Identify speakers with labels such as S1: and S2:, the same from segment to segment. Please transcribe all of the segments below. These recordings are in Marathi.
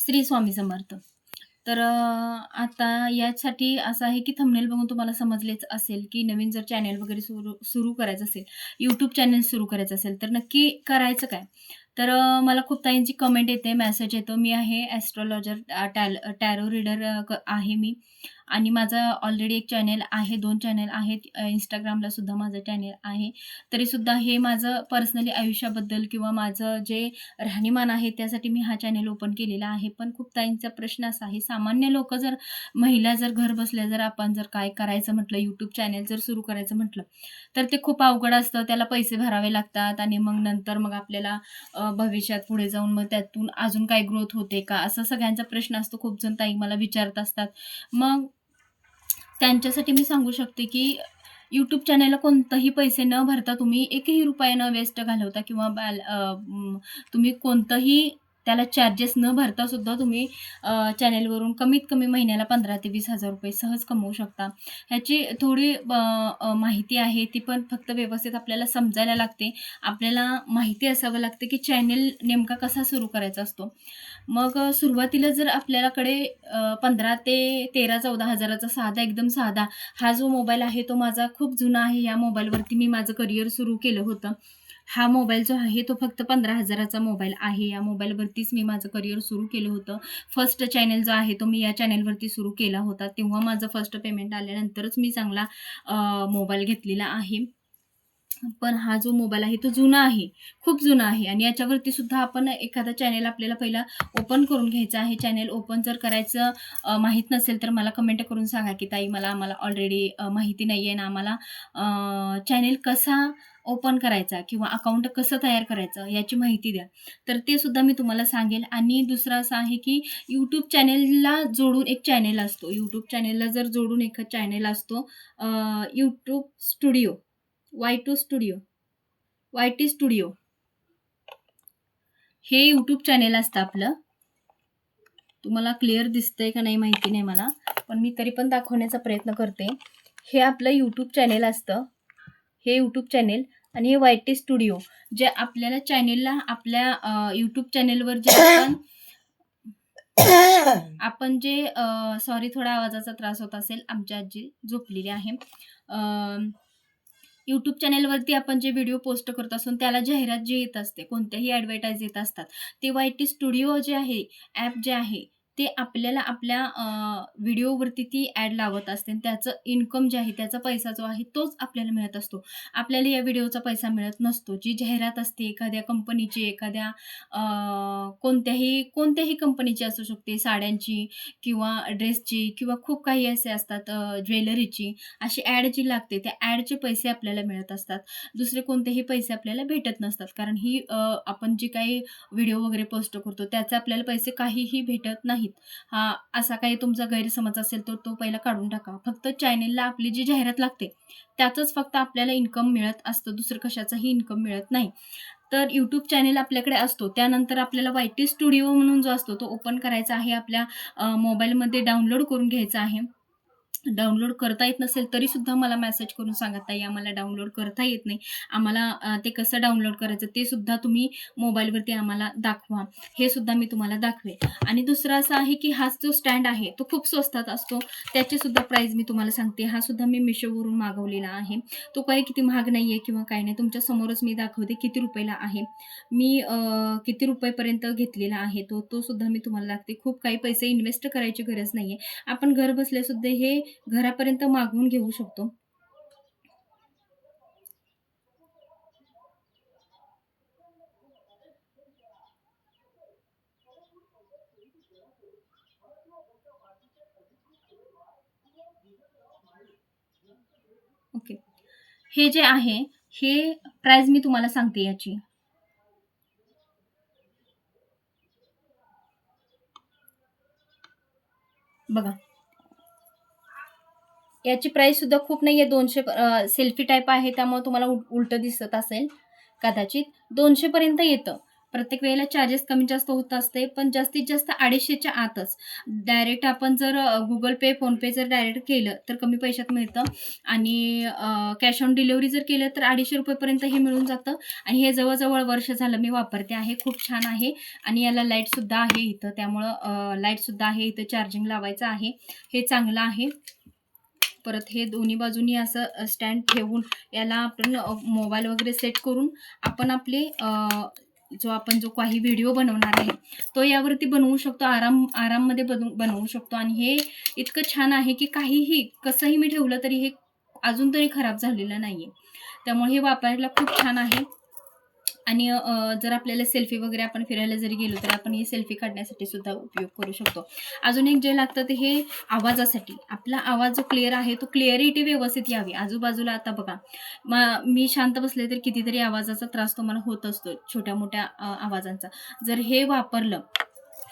S1: श्री स्वामी समर्थ. तर आता यासाठी असं आहे की थंबनेल बघून तुम्हाला समजलेच असेल की नवीन जर चॅनल वगैरे सुरू सुरू करायचं असेल, यूट्यूब चॅनल सुरू करायचं असेल, तर नक्की करायचं काय? तर मला खूप ताईंची कमेंट येते, मेसेज येतो. मी आहे ॲस्ट्रोलॉजर, टॅरो रीडर आहे मी आणि माझं ऑलरेडी एक चॅनल आहे, 2 चॅनल आहेत. Instagramला सुद्धा माझं चॅनल आहे. तरीसुद्धा हे माझं पर्सनली आयुष्याबद्दल किंवा माझं जे राहणीमान आहे त्यासाठी मी हा चॅनल ओपन केलेला आहे. पण खूप ताईंचा प्रश्न असा आहे, सामान्य लोकं जर महिला जर घर बसल्या जर आपण जर काय करायचं म्हटलं, YouTube चॅनल जर सुरू करायचं म्हटलं, तर ते खूप अवघड असतं. त्याला पैसे भरावे लागतात आणि मग नंतर मग आपल्याला भविष्यात पुढे जाऊन मग त्यातून अजून काही ग्रोथ होते का? असा सगळ्यांचा प्रश्न असतो. खूप जण ताई मला विचारत असतात. मग त्यांच्यासाठी मी सांगू शकते, की YouTube चॅनलला कोणताही पैसे न भरता तुम्ही एकही रुपया न वेस्ट घालवता किंवा तुम्ही कोणतंही त्याला चार्जेस न भरता सुद्धा तुम्ही चॅनलवरून कमीत कमी महिन्याला 15,000 ते 20,000 रुपये सहज कमवू शकता. ह्याची थोडी माहिती आहे, ती पण फक्त व्यवस्थित आपल्याला समजायला लागते. आपल्याला माहिती असावं लागते, की चॅनल नेमका कसा सुरू करायचा असतो. मग सुरुवातीला जर आपल्याकडे 15 ते 13-14 हजाराचा साधा एकदम साधा हा जो मोबाईल आहे तो माझा खूप जुना आहे. या मोबाईलवरती मी माझं करियर सुरू केलं होतं. हा मोबाईल जो आहे तो फक्त 15,000चा मोबाईल आहे. या मोबाईलवरतीच मी माझं करियर सुरू केलं होतं. फर्स्ट चॅनल जो आहे तो मी या चॅनलवरती सुरू केला होता. तेव्हा माझं फर्स्ट पेमेंट आल्यानंतरच मी चांगला मोबाईल घेतलेला आहे. पण हा जो मोबाईल आहे तो जुना आहे, खूप जुना आहे आणि याच्यावरती सुद्धा आपण एखादा चॅनल आपल्याला पहिला ओपन करून घ्यायचा आहे. चॅनल ओपन जर करायचं माहीत नसेल तर मला कमेंट करून सांगा, की ताई आम्हाला ऑलरेडी माहिती नाही आहे ना आम्हाला चॅनल कसा ओपन करायचा किंवा अकाउंट कसं तयार करायचं याची माहिती द्या. तर ते सुद्धा मी तुम्हाला सांगेल आणि दुसरं असं आहे, की YouTube चॅनलला जोडून एक चॅनल असतो. YouTube चॅनलला जर जोडून एक चॅनल असतो YouTube स्टुडिओ. वाय2 स्टुडिओ, वाय-टी स्टुडिओ हे यूट्यूब चॅनल असतं आपलं. तुम्हाला क्लिअर दिसतंय का नाही माहिती नाही मला, पण मी तरी पण दाखवण्याचा प्रयत्न करते. हे आपलं यूट्यूब चॅनल असतं. हे यूट्यूब चॅनल आणि हे वाय-टी स्टुडिओ जे आपल्याला चॅनलला आपल्या यूट्यूब चॅनलवर जे आपण जे सॉरी थोडा आवाजाचा त्रास होत असेल. आमची आजी झोपलेली आहे. यूट्यूब चॅनलवरती आपण जे व्हिडिओ पोस्ट करत असतो त्याला जाहिरात जी येत असते, कोणत्याही ॲडव्हर्टाइज येत असतात. ते वाय-टी स्टुडिओ जे आहे, ॲप जे आहे, ते आपल्याला आपल्या व्हिडिओवरती ती ॲड लावत असते आणि त्याचं इन्कम जे आहे, त्याचा पैसा जो आहे तोच आपल्याला मिळत असतो. आपल्याला या व्हिडिओचा पैसा मिळत नसतो. जी जाहिरात असते एखाद्या कंपनीची, एखाद्या कोणत्याही कंपनीची असू शकते, साड्यांची किंवा ड्रेसची किंवा खूप काही असे असतात ज्वेलरीची. अशी ॲड जी लागते त्या ॲडचे पैसे आपल्याला मिळत असतात. दुसरे कोणतेही पैसे आपल्याला भेटत नसतात. कारण ही आपण जी काही व्हिडिओ वगैरे पोस्ट करतो त्याचे आपल्याला पैसे काहीही भेटत नाहीत. असा काही तुमचा गैरसमज असेल तर तो पहिला काढून टाका. फक्त चॅनलला आपली जी जाहिरात लागते त्याचंच फक्त आपल्याला इन्कम मिळत असतं. दुसरं कशाचाही इन्कम मिळत नाही. तर YouTube चॅनल आपल्याकडे असतो. त्यानंतर आपल्याला वाय-टी स्टुडिओ म्हणून जो असतो तो ओपन करायचा आहे. आपल्या मोबाईलमध्ये डाउनलोड करून घ्यायचा आहे. डाउनलोड करता येत नसेल तरीसुद्धा मला मेसेज करून सांगा, ताई आम्हाला डाउनलोड करता येत नाही. आम्हाला ते कसं डाउनलोड करायचं ते सुद्धा तुम्ही मोबाईलवरती आम्हाला दाखवा. हे सुद्धा मी तुम्हाला दाखवेल. आणि दुसरं असं आहे, की हा जो स्टँड आहे तो खूप स्वस्तात असतो. त्याची सुद्धा प्राईस मी तुम्हाला सांगते. हा सुद्धा मी Meeshoवरून मागवलेला आहे. तो काही किती महाग नाही आहे किंवा काही नाही. तुमच्या समोरच मी दाखवते किती रुपयाला आहे. मी किती रुपयेपर्यंत घेतलेला आहे तो सुद्धा मी तुम्हाला दाखवते. खूप काही पैसे इन्व्हेस्ट करायची गरज नाही आहे. आपण घर बसल्यासुद्धा हे घरापर्यंत मागवून घेऊ शकतो. ओके. हे जे आहे, हे प्राईस मी तुम्हाला सांगते याची. बघा. याची प्राईस सुद्धा खूप नाहीये. 200 सेल्फी टाइप आहे त्यामुळे तुम्हाला उलटं दिसत असेल कदाचित. 200 पर्यंत येतं. प्रत्येक वेळेला चार्जेस कमी जास्त होत असते, पण जास्तीत जास्त 250च्या आतच. डायरेक्ट आपण जर Google Pay, PhonePe जर डायरेक्ट केलं तर कमी पैशात मिळतं आणि कॅश ऑन डिलिव्हरी जर केलं तर ₹250 पर्यंत हे मिळून जातं आणि हे जवळ वर्ष झालं मी वापरते आहे. खूप छान आहे आणि याला लाईटसुद्धा आहे इथं. त्यामुळं लाईटसुद्धा आहे इथं, चार्जिंग लावायचं आहे. हे चांगलं आहे. परत हे दोन्ही बाजूनी असं स्टँड ठेवून याला आपण मोबाईल वगैरे सेट करून आपण आपले जो काही व्हिडिओ बनवणार आहे तो यावरती बनवू शकतो. आराममध्ये बनवू शकतो आणि हे इतकं छान आहे की काहीही कसंही मी ठेवलं तरी हे अजून तरी खराब झालेलं नाहीये. त्यामुळे हे वापरायला खूप छान आहे. आणि जर आपल्याला सेल्फी वगैरे आपण फिरायला जरी गेलो तर आपण ही सेल्फी काढण्यासाठी सुद्धा उपयोग करू शकतो. अजून एक जे लागतं ते हे आवाजासाठी. आपला आवाज जो क्लिअर आहे तो क्लिअरिटी व्यवस्थित यावी. आजूबाजूला आता बघा मी शांत बसले तर कितीतरी आवाजाचा त्रास तुम्हाला होत असतो, छोट्या-मोठ्या आवाजांचा. जर हे वापरलं,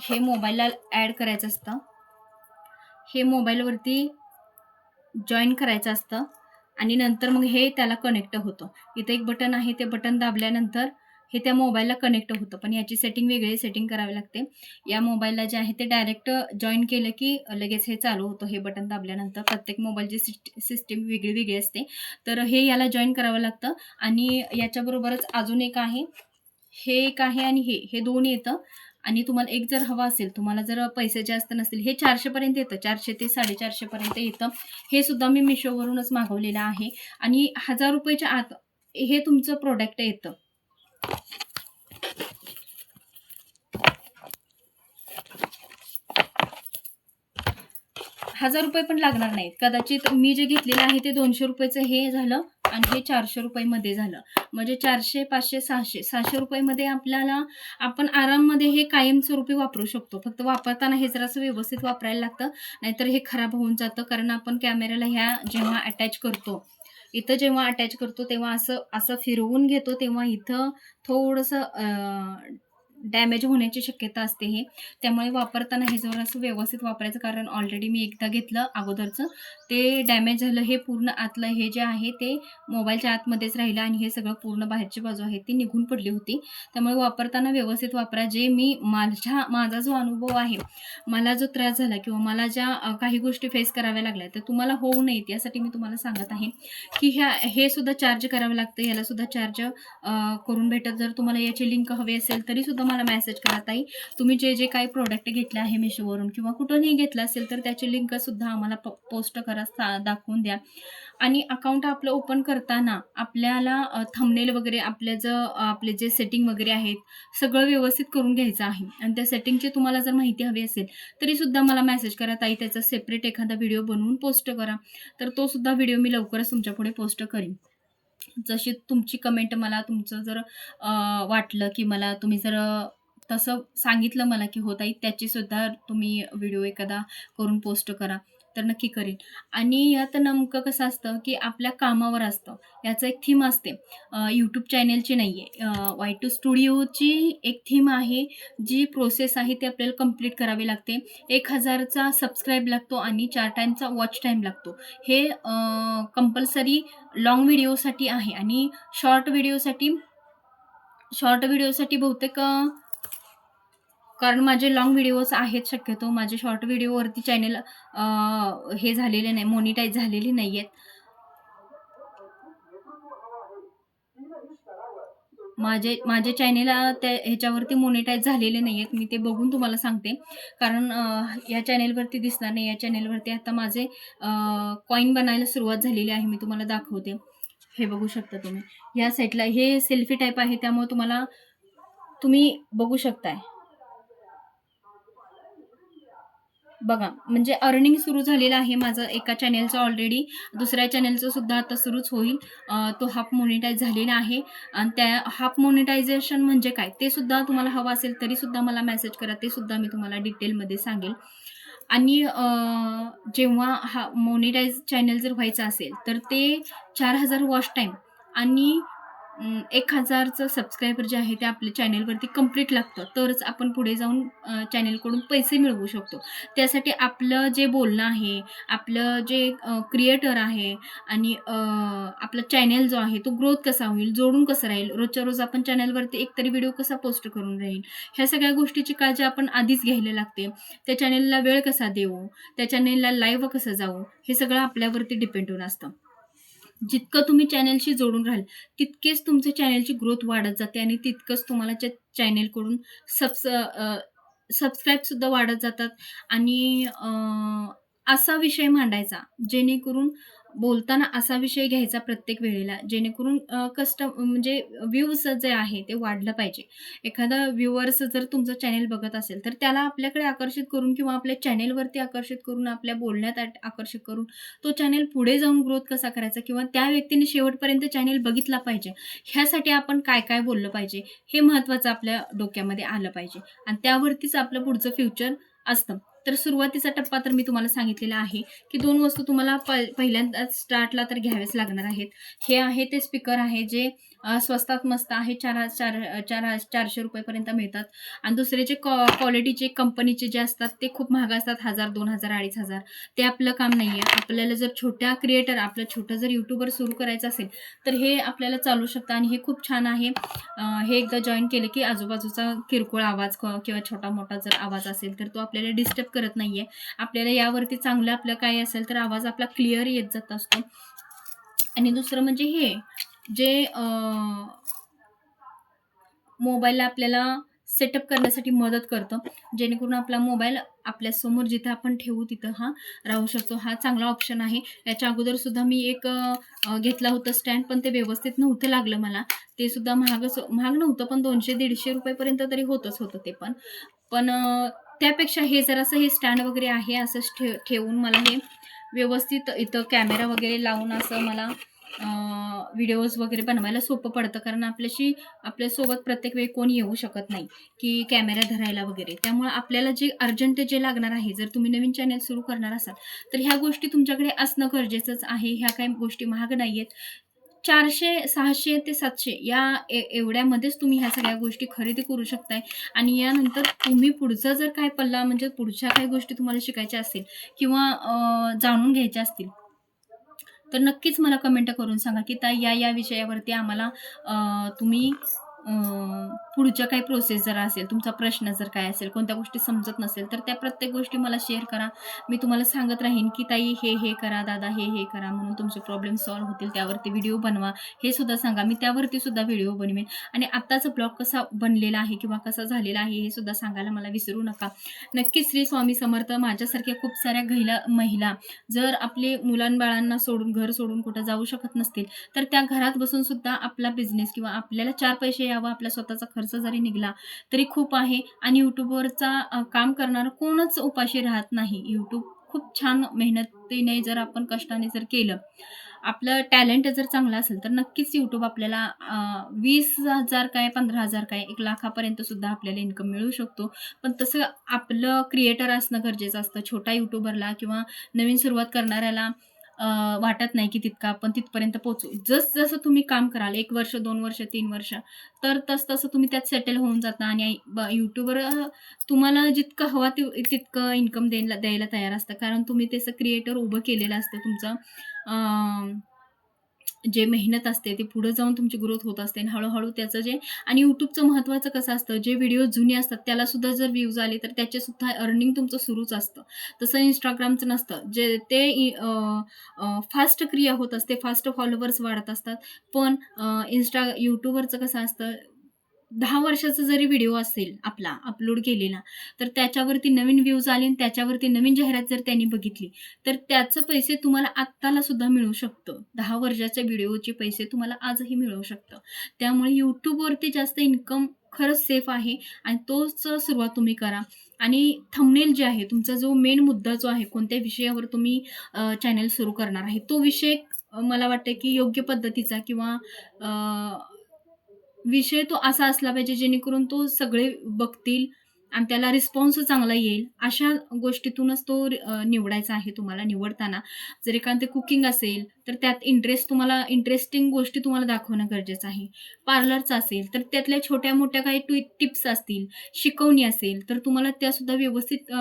S1: हे मोबाईलला ॲड करायचं असतं. हे मोबाईलवरती जॉइन करायचं असतं आणि नंतर मग हे त्याला कनेक्ट होतं. इथे एक बटन आहे, ते बटन दाबल्यानंतर हे त्या मोबाईलला कनेक्ट होतं. पण याची वेगळी सेटिंग करावी लागते. या मोबाईलला जे आहे ते डायरेक्ट जॉइन केलं की लगेच हे चालू होतं. हे बटन दाबल्यानंतर प्रत्येक मोबाईलची सिस्टीम वेगळी असते. तर हे याला जॉइन करावं लागतं आणि याच्याबरोबरच अजून एक आहे. हे एक आहे आणि हे 2 येतं आणि तुम्हाला एक जर हवा असेल, तुम्हाला जर पैसे जास्त नसतील, हे 400 पर्यंत येतं. 400 ते 450 पर्यंत येतं. हे सुद्धा मी Meeshoवरूनच मागवलेलं आहे आणि ₹1000 आत हे तुमचं प्रॉडक्ट येतं. ₹1000 पण लागणार नाहीत. कदाचित मी जे घेतलेलं आहे ते ₹200 हे झालं आणि हे ₹400 मध्ये झालं. म्हणजे 400, 500, 600. ₹600 आपल्याला आपण आराममध्ये हे कायमस्वरूपी वापरू शकतो. फक्त वापरताना हे जरासं व्यवस्थित वापरायला लागतं. नाहीतर हे खराब होऊन जातं. कारण आपण कॅमेऱ्याला ह्या जेव्हा अटॅच करतो, इथं जेव्हा अटॅच करतो तेव्हा असं फिरवून घेतो तेव्हा इथं थोडंसं डॅमेज होण्याची शक्यता असते हे. त्यामुळे वापरताना हे जरासं व्यवस्थित वापरायचं, कारण ऑलरेडी मी एकदा घेतलं अगोदरचं, ते डॅमेज झालं. हे पूर्ण आतलं हे जे आहे ते मोबाईलच्या आतमध्येच राहिलं आणि हे सगळं पूर्ण बाहेरची बाजू आहे ती निघून पडली होती. त्यामुळे वापरताना व्यवस्थित वापरा. जे मी माझा जो अनुभव आहे, मला जो त्रास झाला किंवा मला ज्या काही गोष्टी फेस कराव्या लागल्या, तर तुम्हाला होऊ नयेत यासाठी मी तुम्हाला सांगत आहे की हे सुद्धा चार्ज करावं लागतं. याला सुद्धा चार्ज करून भेटत. जर तुम्हाला याची लिंक हवी असेल तरी सुद्धा मला मेसेज करा ताई. तुम्ही जे काही प्रॉडक्ट घेतले आहे Meeshoवरून किंवा कुठूनही घेतलं असेल तर त्याची लिंक सुद्धा आम्हाला पोस्ट करा, दाखवून द्या. आणि अकाउंट आपलं ओपन करताना आपल्याला थंबनेल वगैरे आपले जे सेटिंग वगैरे आहेत सगळं व्यवस्थित करून घ्यायचं आहे आणि त्या सेटिंगची तुम्हाला जर माहिती हवी असेल तरी सुद्धा मला मेसेज करा ताई. त्याचा सेपरेट एखादा व्हिडिओ बनवून पोस्ट करा. तर तो सुद्धा व्हिडिओ मी लवकरच तुमच्यापुढे पोस्ट करीन. जशी तुमची कमेंट मला तुमचं जर वाटलं की मला तुम्ही जर तसं सांगितलं मला की हो ताई त्याचीसुद्धा तुम्ही व्हिडिओ एखादा करून पोस्ट करा, तर नक्की करीन. आणि यात नेमकं कसं असतं की आपल्या कामावर असतं. याचं एक थीम असते. यूट्यूब चॅनेलची नाही आहे. Y2 स्टुडिओची एक थीम आहे. जी प्रोसेस आहे ती आपल्याला कंप्लीट करावी लागते. 1000चा सबस्क्राईब लागतो आणि 4 टाईमचा वॉच टाईम लागतो. हे कंपल्सरी लाँग व्हिडिओसाठी आहे आणि शॉर्ट व्हिडिओसाठी बहुतेक कारण माझे लाँग व्हिडिओज आहेत शक्यतो. माझे शॉर्ट व्हिडिओवरती चॅनेल हे झालेले नाही, मोनिटाईज झालेले नाही आहेत. माझे चॅनेल त्या ह्याच्यावरती मोनिटाईज झालेले नाही आहेत. मी ते बघून तुम्हाला सांगते. कारण या चॅनेलवरती दिसणार नाही. या चॅनेलवरती आता माझे कॉइन बनायला सुरुवात झालेली आहे. मी तुम्हाला दाखवते. हे बघू शकता तुम्ही. ह्या साईडला हे सेल्फी टाईप आहे त्यामुळे तुम्ही बघू शकताय. बघा, म्हणजे अर्निंग सुरू झालेलं आहे माझं एका चॅनेलचं ऑलरेडी. दुसऱ्या चॅनेलचं सुद्धा आता सुरूच होईल. तो हाफ मोनिटाईज झालेला आहे आणि त्या हाफ मोनिटायझेशन म्हणजे काय ते सुद्धा तुम्हाला हवं असेल तरी सुद्धा मला मेसेज करा. ते सुद्धा मी तुम्हाला डिटेलमध्ये सांगेल. आणि जेव्हा हा मोनिटाईज चॅनल जर व्हायचं असेल तर ते 4000 वॉच टाईम आणि 1000चं सबस्क्रायबर जे आहे ते आपल्या चॅनेलवरती कंप्लीट लागतं. तरच आपण पुढे जाऊन चॅनेलकडून पैसे मिळवू शकतो. त्यासाठी आपलं जे बोलणं आहे, आपलं जे क्रिएटर आहे आणि आपला चॅनेल जो आहे तो ग्रोथ कसा होईल, जोडून कसं राहील, रोजच्या रोज आपण चॅनेलवरती एकतरी व्हिडिओ कसा पोस्ट करून राहील, ह्या सगळ्या गोष्टीची काळजी आपण आधीच घ्यायला लागते. त्या चॅनेलला वेळ कसा देऊ, त्या चॅनेलला लाईव्ह कसं जाऊ, हे सगळं आपल्यावरती डिपेंडून असतं. जितकं तुम्ही चॅनेलशी जोडून राहाल, तितकेच तुमच्या चॅनेलची ग्रोथ वाढत जाते आणि तितकंच तुम्हाला त्या चॅनेलकडून सबस्क्राईबसुद्धा वाढत जातात आणि असा विषय मांडायचा, जेणेकरून बोलताना असा विषय घ्यायचा प्रत्येक वेळेला, जेणेकरून म्हणजे व्ह्यूज जे आहे ते वाढलं पाहिजे. एखादा व्ह्यूअर्स जर तुमचं चॅनेल बघत असेल, तर त्याला आपल्याकडे आकर्षित करून किंवा आपल्या चॅनेलवरती आकर्षित करून, आपल्या बोलण्यात आकर्षित करून तो चॅनेल पुढे जाऊन ग्रोथ कसा करायचा किंवा त्या व्यक्तीने शेवटपर्यंत चॅनेल बघितला पाहिजे. ह्यासाठी आपण काय-काय बोललं पाहिजे, हे महत्त्वाचं आपल्या डोक्यामध्ये आलं पाहिजे आणि त्यावरतीच आपलं पुढचं फ्युचर असतं. तर सुरुवातीचा टप्पा तर मी तुम्हाला सांगितलेला आहे, की 2 वस्तू तुम्हाला पहिल्यांदा स्टार्टला तर घ्यावेच लागणार आहेत. हे आहे ते स्पीकर आहे जे स्वस्तात मस्त आहे. 400 पर्यंत मिळतात आणि दुसरे जे क्वालिटीचे कंपनीचे जे असतात ते खूप महाग असतात. 1000, 2000, 2500 ते आपलं काम नाहीये. आपल्याला जर छोट्या क्रिएटर आपलं छोटं जर यूट्यूबर सुरू करायचं असेल, तर हे आपल्याला चालू शकतं आणि हे खूप छान आहे. हे एकदा जॉइन केलं की आजूबाजूचा किरकोळ आवाज किंवा छोटा-मोठा जर आवाज असेल, तर तो आपल्याला डिस्टर्ब करत नाहीये. आपल्याला यावरती चांगलं आपलं काय असेल, तर आवाज आपला क्लिअर येत जात असतो. आणि दुसरं म्हणजे हे जे मोबाईलला आपल्याला सेटअप करण्यासाठी मदत करतं. जेणेकरून आपला मोबाईल आपल्यासमोर जिथं आपण ठेवू तिथं हा राहू शकतो. हा चांगला ऑप्शन आहे. याच्या अगोदरसुद्धा मी एक घेतला होता स्टँड, पण ते व्यवस्थित नव्हतं लागलं मला. ते सुद्धा महाग नव्हतं, पण ₹200-150 पर्यंत तरी होतं ते पण. पण त्यापेक्षा हे जरासं हे स्टँड वगैरे आहे असंच ठेवून मला हे व्यवस्थित इथं कॅमेरा वगैरे लावून असं मला व्हिडिओज वगैरे बनवायला सोपं पडतं. कारण आपल्यासोबत प्रत्येक वेळी कोण येऊ शकत नाही, की कॅमेरा धरायला वगैरे. त्यामुळे आपल्याला जे अर्जंट जे लागणार आहे, जर तुम्ही नवीन चॅनल सुरू करणार असाल, तर ह्या गोष्टी तुमच्याकडे असणं गरजेचंच आहे. ह्या काही गोष्टी महाग नाहीयेत. 400, 600 ते 700 या एवढ्यामध्येच तुम्ही ह्या सगळ्या गोष्टी खरेदी करू शकताय आणि यानंतर तुम्ही पुढचा जर काय पल्ला म्हणजे पुढच्या काही गोष्टी तुम्हाला शिकायच्या असतील किंवा जाणून घ्यायच्या असतील, तर नक्कीच मला कमेंट करून सांगा, की ताई या विषयावरती आम्हाला तुम्ही अ, पुढच्या काही प्रोसेस जर असेल, तुमचा प्रश्न जर काय असेल, कोणत्या गोष्टी समजत नसेल, तर त्या प्रत्येक गोष्टी मला शेअर करा. मी तुम्हाला सांगत राहीन, की ताई हे करा, दादा हे करा म्हणून तुमचे प्रॉब्लेम सॉल्व्ह होतील. त्यावरती व्हिडिओ बनवा, हे सुद्धा सांगा. मी त्यावरती सुद्धा व्हिडिओ बनवेन आणि आत्ताचा ब्लॉग कसा बनलेला आहे किंवा कसा झालेला आहे, हे सुद्धा सांगायला मला विसरू नका. नक्कीच श्री स्वामी समर्थ. माझ्यासारख्या खूप साऱ्या महिला जर आपले मुलांबाळांना सोडून, घर सोडून कुठं जाऊ शकत नसतील, तर त्या घरात बसून सुद्धा आपला बिझनेस किंवा आपल्याला 4 पैसे यावं, आपला स्वतःचा खर्च जरी निघाला तरी खूप आहे आणि YouTubeवरचा काम करणारं कोणच उपाशी राहत नाही. YouTube खूप छान मेहनतीने जर आपण कष्टाने जर केलं, आपलं टॅलेंट जर चांगलं असेल, तर नक्कीच YouTube आपल्याला 20,000 काय 15,000 काय 1,00,000 सुद्धा आपल्याला इन्कम मिळू शकतो. पण तसं आपलं क्रिएटर असणं गरजेचं असतं. छोटा यूट्यूबरला किंवा नवीन सुरुवात करणाऱ्याला वाटत नाही की तितकं आपण तिथपर्यंत पोहोचू. जसं तुम्ही काम कराल 1 वर्ष, 2 वर्ष, 3 वर्ष, तर तसं तुम्ही त्यात सेटल होऊन जाता आणि YouTubeवर तुम्हाला जितकं हवा तितकं इन्कम द्यायला तयार असतं. कारण तुम्ही त्याचं क्रिएटर उभं केलेलं असतं तुमचं. जे मेहनत असते ते पुढे जाऊन तुमची ग्रोथ होत असते आणि हळू-हळू त्याचं जे आणि YouTubeचं महत्त्वाचं कसं असतं, जे व्हिडिओ जुने असतात त्याला सुद्धा जर व्ह्यूज आले, तर त्याचे सुद्धा अर्निंग तुमचं सुरूच असतं. तसं Instagramचं नसतं. जे ते फास्ट क्रिया होत असते, फास्ट फॉलोवर्स वाढत असतात. पण YouTubeवरचं कसं असतं 10 वर्षाचा जरी व्हिडिओ असेल आपला अपलोड केलेला, तर त्याच्यावरती नवीन व्ह्यूज आले आणि त्याच्यावरती नवीन जाहिरात जर त्यांनी बघितली, तर त्याचे पैसे तुम्हाला आत्ताला सुद्धा मिळू शकतं. 10 वर्षाच्या व्हिडिओचे पैसे तुम्हाला आजही मिळू शकतं. त्यामुळे YouTubeवरती जास्त इन्कम खरंच सेफ आहे आणि तोच सुरुवात तुम्ही करा. आणि थंबनेल जे आहे, तुमचा जो मेन मुद्दा जो आहे, कोणत्या विषयावर तुम्ही चॅनल सुरू करणार आहे, तो विषय मला वाटतं की योग्य पद्धतीचा किंवा विषय तो असा असला पाहिजे जेणेकरून तो सगळे बघतील आणि त्याला रिस्पॉन्स चांगला येईल. अशा गोष्टीतूनच तो निवडायचा आहे तुम्हाला निवडताना. जर एखादं कुकिंग असेल, तर त्यात तुम्हाला इंटरेस्टिंग गोष्टी तुम्हाला दाखवणं गरजेचं आहे. पार्लरचं असेल, तर त्यातल्या छोट्या-मोठ्या काही टिप्स असतील, शिकवणी असेल, तर तुम्हाला त्यासुद्धा व्यवस्थित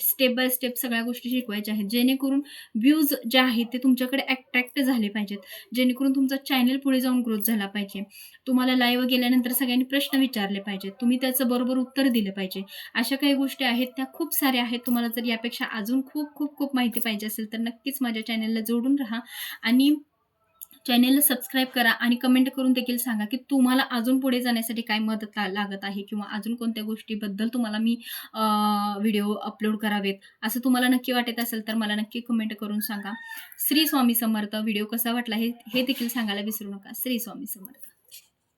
S1: स्टेप बाय स्टेप सगळ्या गोष्टी शिकवायच्या आहेत. जेणेकरून व्ह्यूज जे आहेत ते तुमच्याकडे अट्रॅक्ट झाले पाहिजेत. जेणेकरून तुमचा चॅनल पुढे जाऊन ग्रोथ झाला पाहिजे. तुम्हाला लाईव्ह गेल्यानंतर सगळ्यांनी प्रश्न विचारले पाहिजेत. तुम्ही त्याचं बरोबर उत्तर दिलं पाहिजे. अशा काही गोष्टी आहेत, त्या खूप साऱ्या आहेत. तुम्हाला जर यापेक्षा अजून खूप माहिती पाहिजे असेल, तर नक्कीच माझ्या चॅनलला जोडून राहा आणि चॅनेलला सबस्क्राईब करा आणि कमेंट करून देखील सांगा, की तुम्हाला अजून पुढे जाण्यासाठी काय मदत लागत आहे किंवा अजून कोणत्या गोष्टीबद्दल तुम्हाला मी व्हिडिओ अपलोड करावेत, असं तुम्हाला नक्की वाटत असेल, तर मला नक्की कमेंट करून सांगा. श्री स्वामी समर्थ. व्हिडिओ कसा वाटला हे हे देखील सांगायला विसरू नका. श्री स्वामी समर्थ.